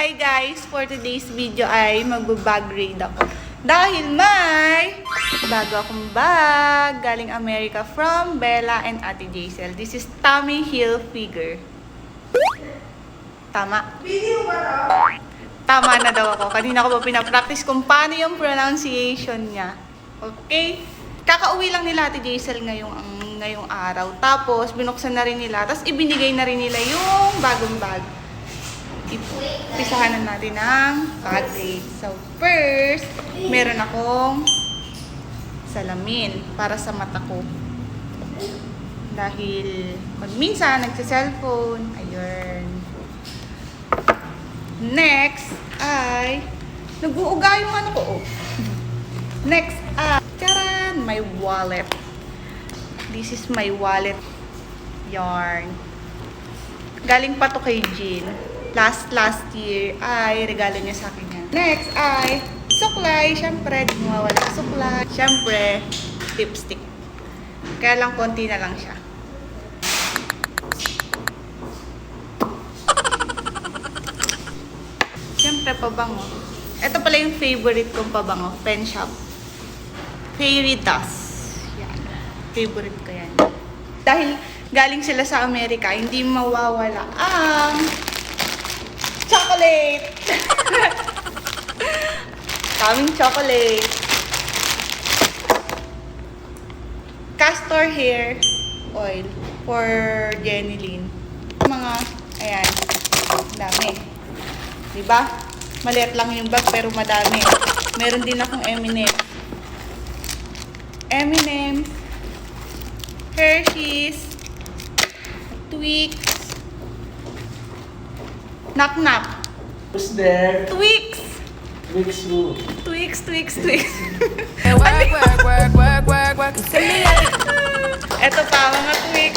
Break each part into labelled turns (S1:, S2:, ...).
S1: Hi guys! For today's video ay mag-bag raid ako. Dahil may bago akong bag galing America from Bella and Ate Jaisel. This is Tommy Hilfiger. Tama?
S2: Video ba daw?
S1: Tama na daw ako. Kanina ko pa pinapractice kung paano yung pronunciation niya. Okay? Kakauwi lang nila Ate Jaisel ngayong araw. Tapos, binuksan na rin nila. Tapos, ibinigay na rin nila yung bagong bag. Pisahan na natin ang bag raid. So, first, meron akong salamin para sa mata ko. Dahil, pag minsan, nagsa-cellphone. Ayun. Next, ay, nag-uuga yung ano ko. Oh. Next, charan, my wallet. This is my wallet. Yarn. Galing pa to kay Jean. Last year ay regalo niya sa akin yan. Next ay suklay. Siyempre, di mawawala suklay. Siyempre, lipstick. Kaya lang konti na lang siya. Siyempre, pabango. Ito pala yung favorite kong pabango. Pen Shop. Fairy Dust. Yan. Favorite ko yan. Dahil galing sila sa Amerika, hindi mawawala ang chocolate! Kaming chocolate. Castor hair oil for Jenny Lynn. Mga, ayan, dami. Diba? Maliit lang yung bag pero madami. Meron din akong M&M, Hershey's, Twix, Knock-knock.
S2: Who's there?
S1: Twix!
S2: Twix who?
S1: Twix.
S3: Work.
S1: Eto pa, mga Twix.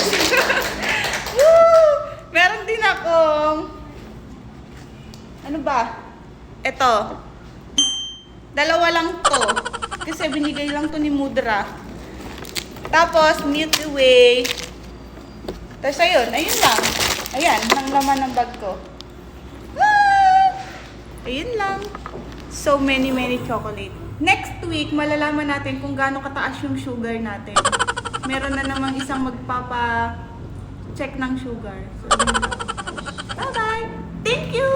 S1: Woo! Meron din akong... Ano ba? Eto. Dalawa lang to. Kasi binigay lang to ni Mudra. Tapos, Milky Way. Tapos ayun lang. Ayan, ang laman ng bag ko. Ayun lang. So many chocolate. Next week, malalaman natin kung gaano kataas yung sugar natin. Meron na namang isang magpapa-check ng sugar. So, bye-bye! Thank you!